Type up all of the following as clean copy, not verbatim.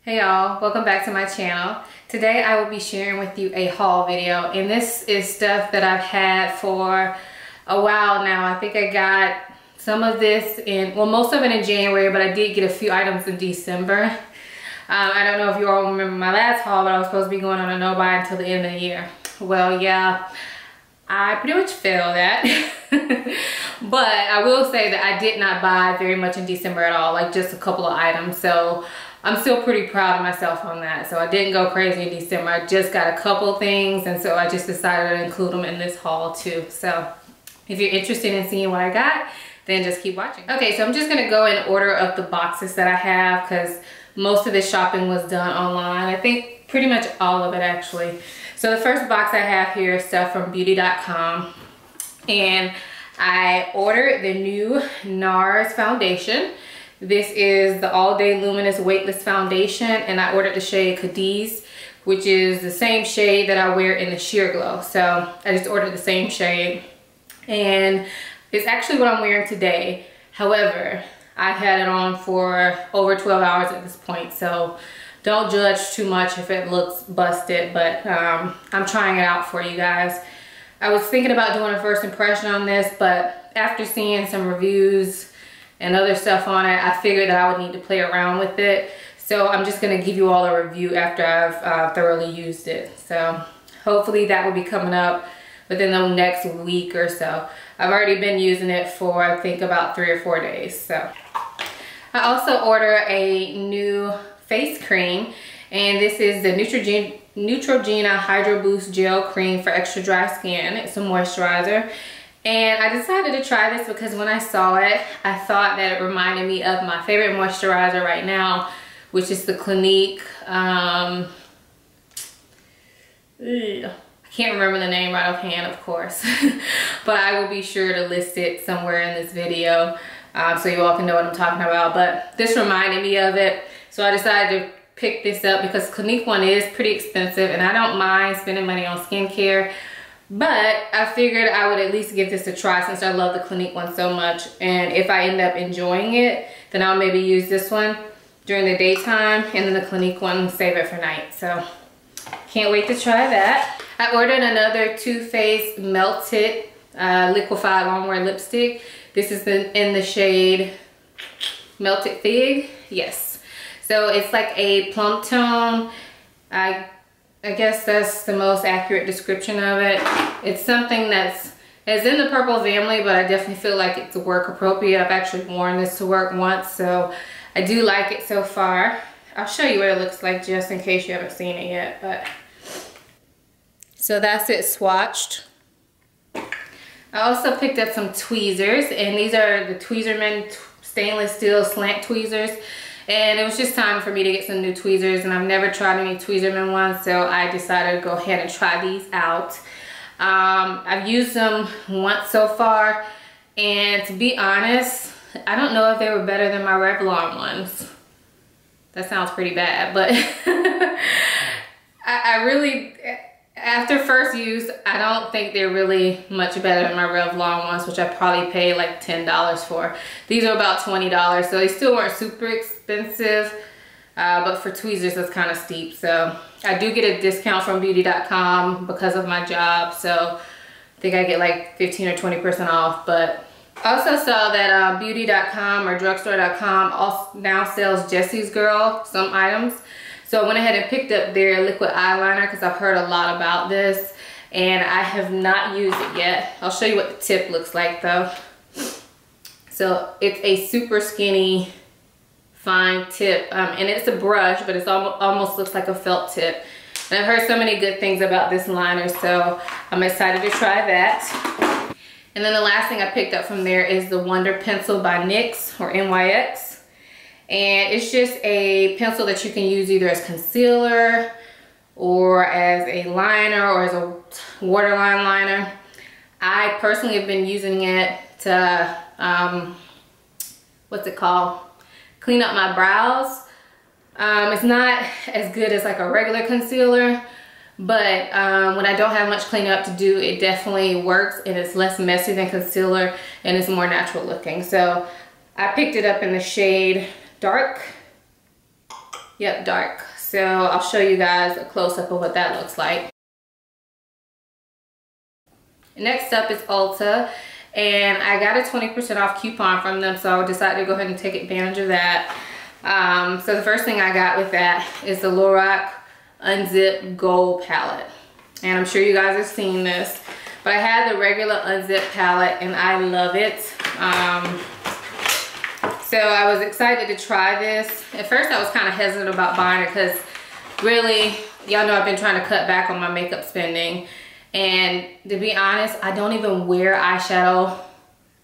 Hey y'all, welcome back to my channel. Today I will be sharing with you a haul video, and this is stuff that I've had for a while now. I think I got some of this in, well, most of it in January, but I did get a few items in December. I don't know if you all remember my last haul, but I was supposed to be going on a no-buy until the end of the year. Well, yeah, I pretty much failed that. But I will say that I did not buy very much in December at all, like just a couple of items. So I'm still pretty proud of myself on that. So I didn't go crazy in December. I just got a couple things, and so I just decided to include them in this haul too. So if you're interested in seeing what I got, then just keep watching. Okay, so I'm just gonna go in order of the boxes that I have because most of this shopping was done online. I think pretty much all of it actually. So the first box I have here is stuff from beauty.com, and I ordered the new NARS foundation. This is the All Day Luminous Weightless Foundation, and I ordered the shade Cadiz, which is the same shade that I wear in the Sheer Glow. So I just ordered the same shade, and it's actually what I'm wearing today. However, I had it on for over 12 hours at this point, so don't judge too much if it looks busted, but I'm trying it out for you guys. I was thinking about doing a first impression on this, but after seeing some reviews and other stuff on it, I figured that I would need to play around with it. So I'm just gonna give you all a review after I've thoroughly used it. So hopefully that will be coming up within the next week or so. I've already been using it for, I think, about 3 or 4 days. So I also ordered a new face cream, and this is the Neutrogena Hydroboost Gel Cream for extra dry skin. It's a moisturizer. And I decided to try this because when I saw it, I thought that it reminded me of my favorite moisturizer right now, which is the Clinique, I can't remember the name right offhand, of course, but I will be sure to list it somewhere in this video so you all can know what I'm talking about. But this reminded me of it, so I decided to pick this up because Clinique one is pretty expensive, and I don't mind spending money on skincare. But I figured I would at least give this a try since I love the Clinique one so much. And if I end up enjoying it, then I'll maybe use this one during the daytime and then the Clinique one, save it for night. So can't wait to try that. I ordered another Too Faced Melted Liquified Longwear Lipstick. This is in the shade Melted Fig. Yes. So it's like a plum tone. I guess that's the most accurate description of it. It's something that's in the purple family, but I definitely feel like it's work appropriate. I've actually worn this to work once, so I do like it so far. I'll show you what it looks like just in case you haven't seen it yet. But so that's it swatched. I also picked up some tweezers, and these are the Tweezerman stainless steel slant tweezers. And it was just time for me to get some new tweezers, and I've never tried any Tweezerman ones, so I decided to go ahead and try these out. I've used them once so far, and to be honest, I don't know if they were better than my Revlon ones. That sounds pretty bad, but I really, after first use, I don't think they're really much better than my Revlon ones, which I probably paid like $10 for. These are about $20, so they still weren't super expensive, but for tweezers that's kind of steep. So I do get a discount from beauty.com because of my job, so I think I get like 15 or 20% off. But I also saw that beauty.com or drugstore.com also now sells Jesse's Girl some items. So I went ahead and picked up their liquid eyeliner because I've heard a lot about this, and I have not used it yet. I'll show you what the tip looks like though. So it's a super skinny, fine tip, and it's a brush, but it's almost looks like a felt tip. And I've heard so many good things about this liner, so I'm excited to try that. And then the last thing I picked up from there is the Wonder Pencil by NYX or NYX. And it's just a pencil that you can use either as concealer or as a liner or as a waterline liner. I personally have been using it to, what's it called? Clean up my brows. It's not as good as like a regular concealer, but when I don't have much cleanup to do, it definitely works, and it's less messy than concealer, and it's more natural looking. So I picked it up in the shade Dark Yep, dark. So I'll show you guys a close-up of what that looks like. Next up is Ulta, and I got a 20% off coupon from them, so I decided to go ahead and take advantage of that. So the first thing I got with that is the Lorac Unzipped Gold palette, and I'm sure you guys have seen this, but I had the regular Unzipped palette and I love it. So I was excited to try this. At first I was kind of hesitant about buying it because really, y'all know I've been trying to cut back on my makeup spending, and to be honest, I don't even wear eyeshadow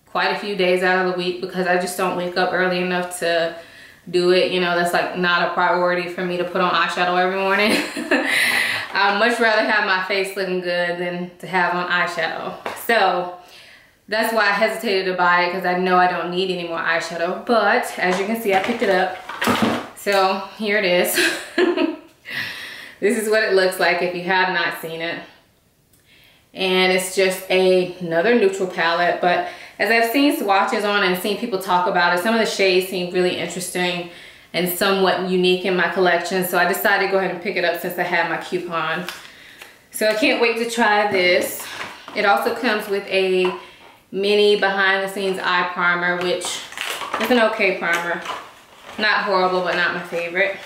quite a few days out of the week because I just don't wake up early enough to do it. You know, that's like not a priority for me to put on eyeshadow every morning. I'd much rather have my face looking good than to have on eyeshadow. So that's why I hesitated to buy it, because I know I don't need any more eyeshadow. But as you can see, I picked it up. So here it is. This is what it looks like if you have not seen it. And it's just another neutral palette, but as I've seen swatches on and seen people talk about it, some of the shades seem really interesting and somewhat unique in my collection, so I decided to go ahead and pick it up since I had my coupon. So I can't wait to try this. It also comes with a mini behind the scenes eye primer, which is an okay primer. Not horrible, but not my favorite.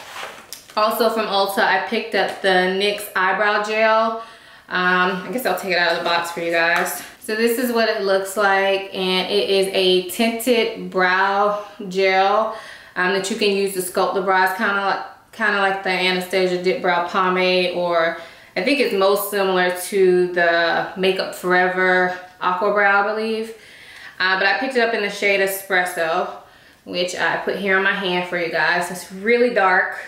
Also from Ulta, I picked up the NYX Eyebrow Gel. I guess I'll take it out of the box for you guys. So this is what it looks like, and it is a tinted brow gel that you can use to sculpt the brows, kind of like the Anastasia Dip Brow Pomade, or I think it's most similar to the Makeup Forever Aqua Brow, I believe. But I picked it up in the shade Espresso, which I put here on my hand for you guys. It's really dark.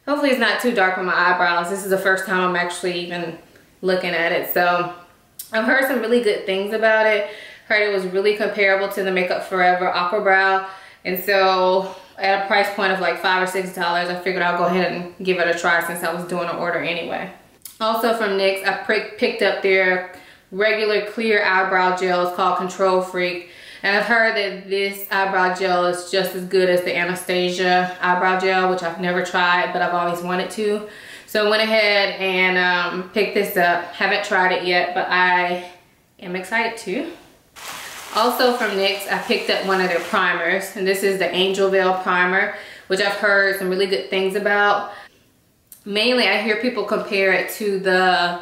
Hopefully it's not too dark on my eyebrows. This is the first time I'm actually even looking at it. So I've heard some really good things about it. Heard it was really comparable to the Makeup Forever Aqua Brow, and so at a price point of like $5 or $6, I figured I'll go ahead and give it a try since I was doing an order anyway. Also from NYX, I picked up their regular clear eyebrow gel. It's called Control Freak, and I've heard that this eyebrow gel is just as good as the Anastasia eyebrow gel, which I've never tried, but I've always wanted to. So I went ahead and picked this up. Haven't tried it yet, but I am excited to. Also from NYX, I picked up one of their primers, and this is the Angel Veil Primer, which I've heard some really good things about. Mainly, I hear people compare it to the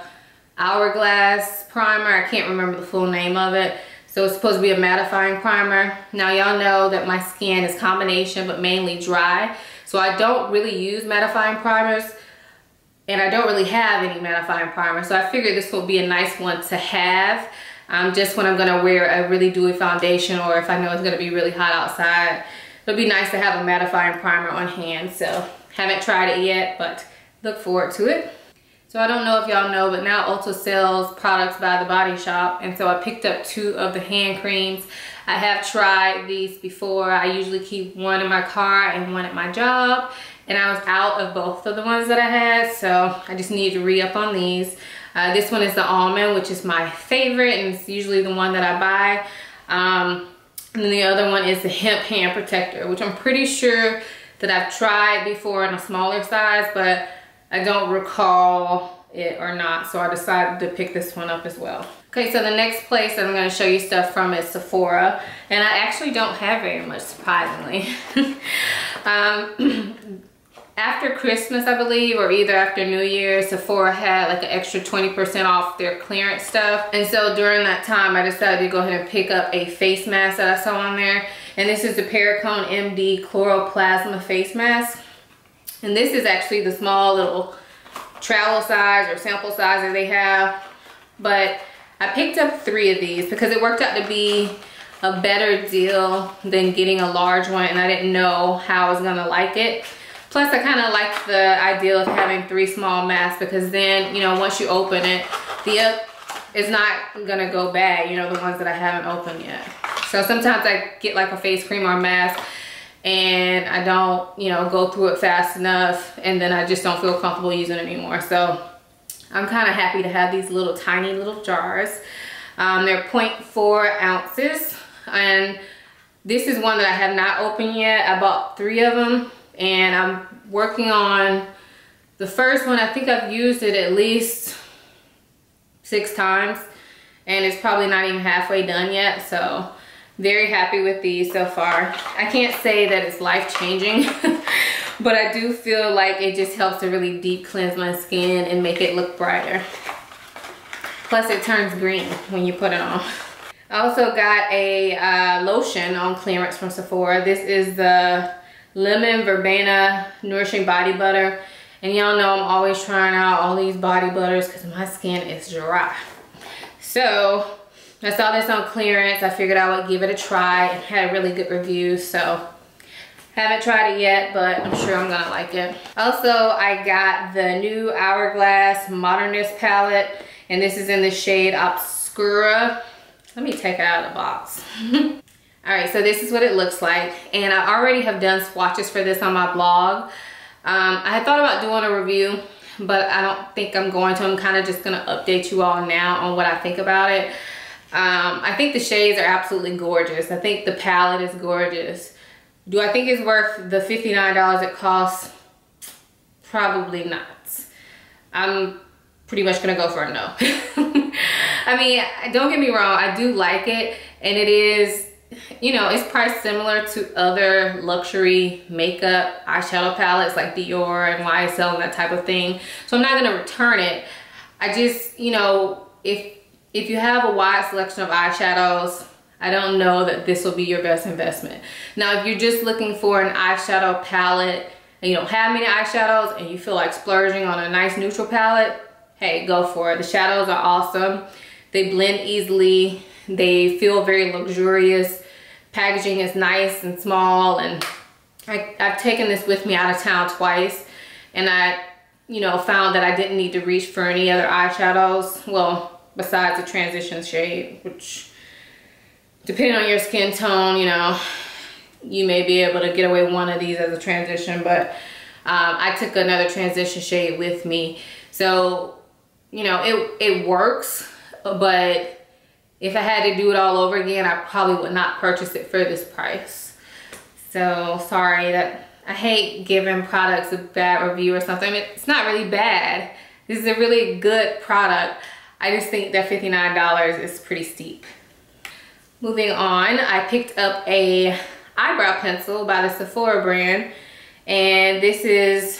Hourglass primer. I can't remember the full name of it. So it's supposed to be a mattifying primer. Now y'all know that my skin is combination, but mainly dry. So I don't really use mattifying primers, and I don't really have any mattifying primer, so I figured this will be a nice one to have just when I'm gonna wear a really dewy foundation, or if I know it's gonna be really hot outside. It'll be nice to have a mattifying primer on hand. So haven't tried it yet, but look forward to it. So I don't know if y'all know, but now Ulta sells products by the Body Shop, and so I picked up 2 of the hand creams. I have tried these before. I usually keep one in my car and one at my job, and I was out of both of the ones that I had, so I just need to re-up on these. This one is the Almond, which is my favorite, and it's usually the one that I buy. And then the other one is the Hemp Hand Protector, which I'm pretty sure that I've tried before in a smaller size, but I don't recall it or not, so I decided to pick this one up as well. Okay, so the next place that I'm going to show you stuff from is Sephora, and I actually don't have very much, surprisingly. After Christmas, I believe, or either after New Year's, Sephora had like an extra 20% off their clearance stuff, and so during that time I decided to go ahead and pick up a face mask that I saw on there, and this is the Perricone MD Chloro Plasma Face Mask. And this is actually the small little travel size or sample size that they have, but I picked up 3 of these because it worked out to be a better deal than getting a large one, and I didn't know how I was gonna like it. Plus I kind of like the idea of having 3 small masks, because then, you know, once you open it, it's not gonna go bad, you know, the ones that I haven't opened yet. So sometimes I get like a face cream or a mask and I don't, you know, go through it fast enough, and then I just don't feel comfortable using it anymore. So I'm kind of happy to have these little tiny little jars. They're 0.4 ounces, and this is one that I have not opened yet. I bought 3 of them, and I'm working on the first one. I think I've used it at least 6 times and it's probably not even halfway done yet. So very happy with these so far. I can't say that it's life-changing, but I do feel like it just helps to really deep cleanse my skin and make it look brighter. Plus it turns green when you put it on. I also got a lotion on clearance from Sephora. This is the Lemon Verbena Nourishing Body Butter. And y'all know I'm always trying out all these body butters because my skin is dry. So I saw this on clearance. I figured I would give it a try. It had really good reviews, so haven't tried it yet, but I'm sure I'm gonna like it. Also, I got the new Hourglass Modernist palette, and this is in the shade Obscura. Let me take it out of the box. All right, so this is what it looks like, and I already have done swatches for this on my blog. I had thought about doing a review, but I don't think I'm going to. I'm kind of just gonna update you all now on what I think about it. I think the shades are absolutely gorgeous. I think the palette is gorgeous. Do I think it's worth the $59 it costs? Probably not. I'm pretty much gonna go for a no. I mean, don't get me wrong, I do like it, and it is, you know, it's priced similar to other luxury makeup eyeshadow palettes like Dior and YSL and that type of thing. So I'm not gonna return it. I just, you know, if you have a wide selection of eyeshadows, I don't know that this will be your best investment. Now, if you're just looking for an eyeshadow palette and you don't have many eyeshadows and you feel like splurging on a nice neutral palette, hey, go for it. The shadows are awesome. They blend easily. They feel very luxurious. Packaging is nice and small, and I've taken this with me out of town twice, and I, you know, found that I didn't need to reach for any other eyeshadows. Well, besides the transition shade, which depending on your skin tone, you know, you may be able to get away with one of these as a transition, but I took another transition shade with me. So, you know, it works, but if I had to do it all over again, I probably would not purchase it for this price. So sorry, that I hate giving products a bad review or something. I mean, it's not really bad. This is a really good product. I just think that $59 is pretty steep. Moving on, I picked up a eyebrow pencil by the Sephora brand, and this is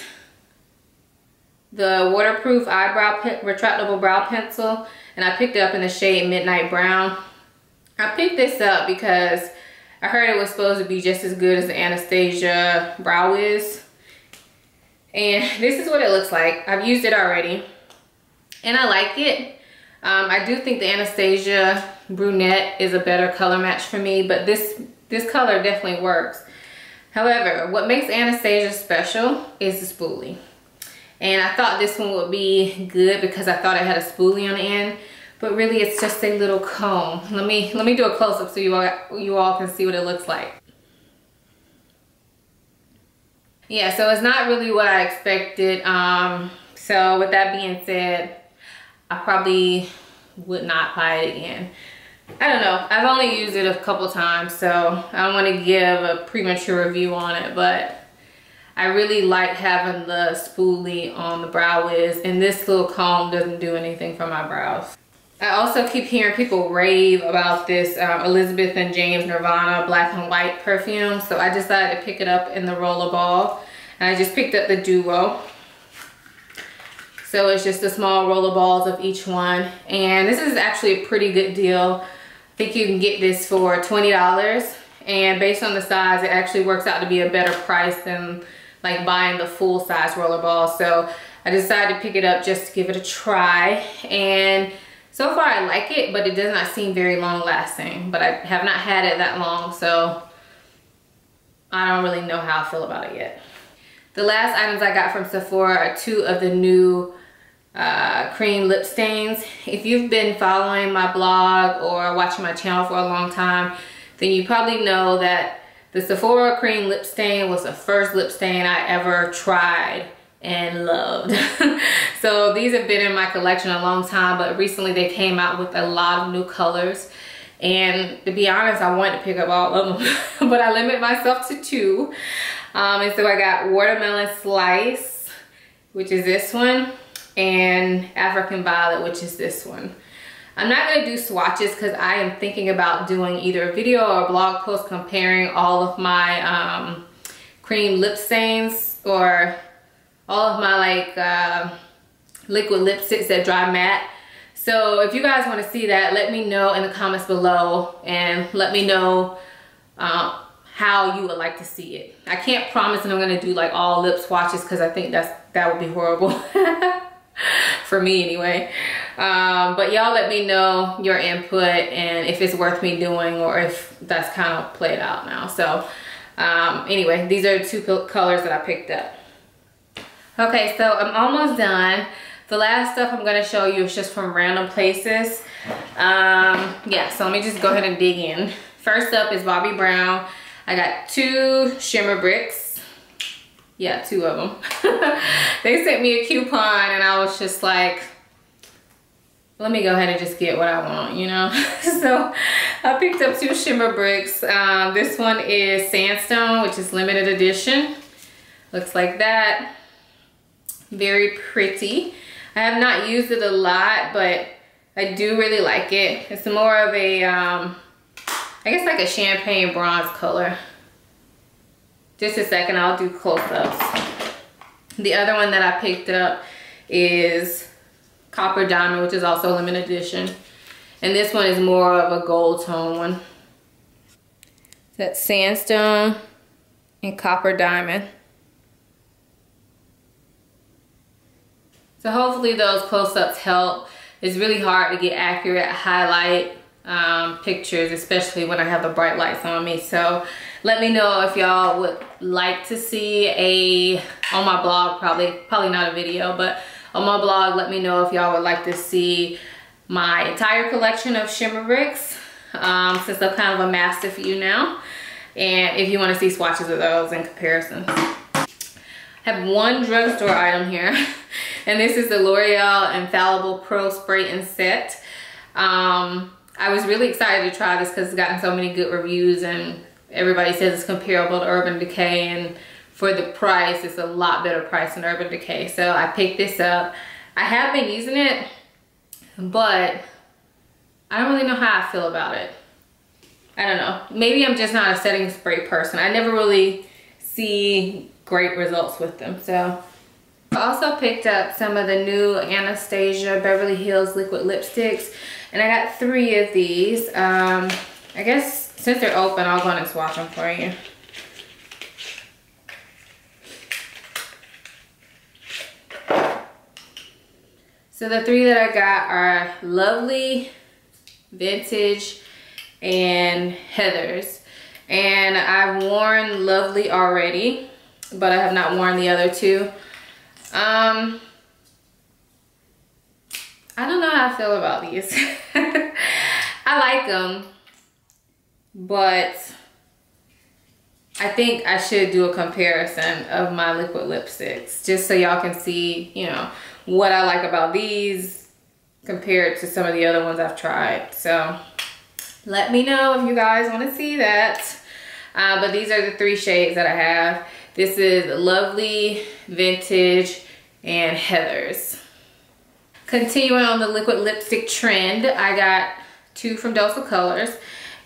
the waterproof eyebrow retractable brow pencil, and I picked it up in the shade Midnight Brown. I picked this up because I heard it was supposed to be just as good as the Anastasia Brow Wiz, and this is what it looks like. I've used it already and I like it. I do think the Anastasia Brunette is a better color match for me, but this color definitely works. However, what makes Anastasia special is the spoolie. And I thought this one would be good because I thought it had a spoolie on the end, but really it's just a little comb. Let me do a close-up so you all can see what it looks like. Yeah, so it's not really what I expected. So with that being said, I probably would not buy it again. I don't know. I've only used it a couple times, so I don't want to give a premature review on it, but I really like having the spoolie on the Brow Wiz, and this little comb doesn't do anything for my brows. I also keep hearing people rave about this Elizabeth and James Nirvana Black and White perfume, so I decided to pick it up in the Rollerball, and I just picked up the Duo. So it's just the small roller balls of each one, and this is actually a pretty good deal. I think you can get this for $20, and based on the size, it actually works out to be a better price than like buying the full size roller ball. So I decided to pick it up just to give it a try, and so far I like it, but it does not seem very long lasting. But I have not had it that long, so I don't really know how I feel about it yet. The last items I got from Sephora are 2 of the new cream lip stains. If you've been following my blog or watching my channel for a long time, then you probably know that the Sephora cream lip stain was the first lip stain I ever tried and loved. So these have been in my collection a long time, but recently they came out with a lot of new colors, And to be honest, I wanted to pick up all of them, but I limit myself to 2. And so I got Watermelon Slice, which is this one, and African Violet, which is this one. I'm not gonna do swatches because I am thinking about doing either a video or a blog post comparing all of my cream lip stains or all of my like liquid lipsticks that dry matte. So if you guys want to see that, let me know in the comments below and let me know how you would like to see it. I can't promise that I'm gonna do like all lip swatches because I think that would be horrible for me anyway. But y'all let me know your input and if it's worth me doing or if that's kind of played out now. So anyway, these are the 2 colors that I picked up. Okay, so I'm almost done. The last stuff I'm gonna show you is just from random places. Yeah, so let me just go ahead and dig in. First up is Bobbi Brown. I got 2 shimmer bricks. Yeah, 2 of them. They sent me a coupon and I was just like, let me go ahead and just get what I want, you know? So I picked up 2 shimmer bricks. This one is Sandstone, which is limited edition. Looks like that. Very pretty. I have not used it a lot, but I do really like it. It's more of a, I guess like a champagne bronze color. Just a second, I'll do close-ups. The other one that I picked up is Copper Diamond, which is also limited edition. And this one is more of a gold tone one. That's Sandstone and Copper Diamond. So hopefully those close-ups help. It's really hard to get accurate highlight pictures, especially when I have the bright lights on me. So let me know if y'all would like to see on my blog, probably not a video, but on my blog, let me know if y'all would like to see my entire collection of shimmer bricks, since I've kind of amassed a few now. And if you want to see swatches of those and comparisons. I have one drugstore item here. And this is the L'Oreal Infallible Pro Spray and Set. I was really excited to try this because it's gotten so many good reviews and everybody says it's comparable to Urban Decay, and for the price, it's a lot better price than Urban Decay. So I picked this up. I have been using it, but I don't really know how I feel about it. I don't know. Maybe I'm just not a setting spray person. I never really see great results with them. So I also picked up some of the new Anastasia Beverly Hills liquid lipsticks, and I got 3 of these. I guess since they're open, I'll go on and swatch them for you. So the 3 that I got are Lovely, Vintage, and Heathers. And I've worn Lovely already, but I have not worn the other 2. I don't know how I feel about these. I like them, but I think I should do a comparison of my liquid lipsticks just so y'all can see, you know, what I like about these compared to some of the other ones I've tried. So let me know if you guys want to see that. But these are the 3 shades that I have. This is Lovely, Vintage, and Heathers. Continuing on the liquid lipstick trend, I got 2 from Dose of Colors.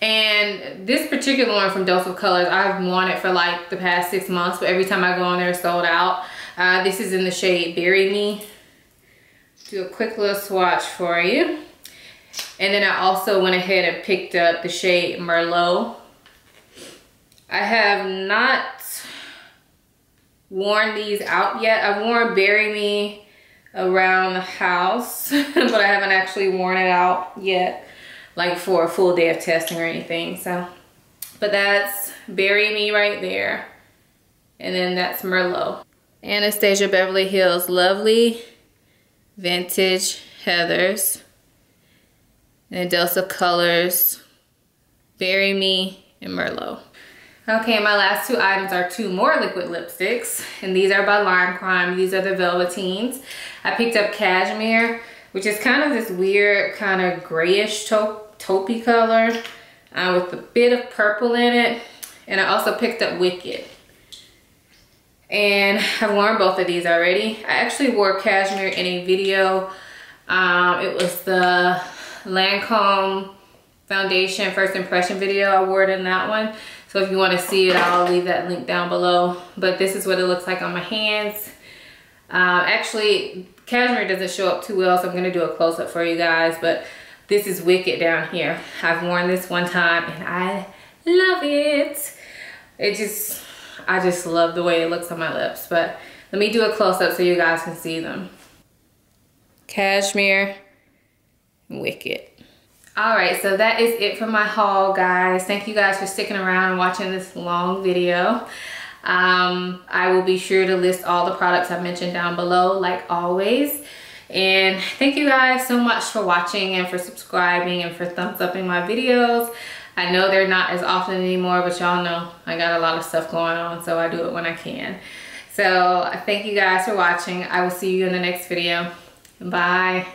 And this particular one from Dose of Colors, I've worn it for like the past 6 months, but every time I go on there, it's sold out. This is in the shade Bury Me. Do a quick little swatch for you. And then I also went ahead and picked up the shade Merlot. I have not worn these out yet. I've worn Bury Me around the house, but I haven't actually worn it out yet, like for a full day of testing or anything. So, but that's Bury Me right there. And then that's Merlot. Anastasia Beverly Hills Lovely, Vintage, Heathers. And Dose of Colors, Bury Me, and Merlot. Okay, my last 2 items are 2 more liquid lipsticks, and these are by Lime Crime. These are the Velveteens. I picked up Cashmere. which is kind of this weird kind of grayish taupey color with a bit of purple in it. And I also picked up Wicked. And I've worn both of these already. I actually wore Cashmere in a video. It was the Lancome foundation first impression video. I wore it in that one. So if you want to see it, I'll leave that link down below. But this is what it looks like on my hands. Actually, Cashmere doesn't show up too well, so I'm going to do a close-up for you guys. But this is Wicked down here. I've worn this one time and I love it. I just love the way it looks on my lips. But let me do a close-up so you guys can see them. Cashmere, Wicked. Alright, so that is it for my haul, guys. Thank you guys for sticking around and watching this long video. I will be sure to list all the products I mentioned down below, like always. And thank you guys so much for watching and for subscribing and for thumbs upping my videos. I know they're not as often anymore, but y'all know I got a lot of stuff going on, so I do it when I can. So thank you guys for watching. I will see you in the next video. Bye.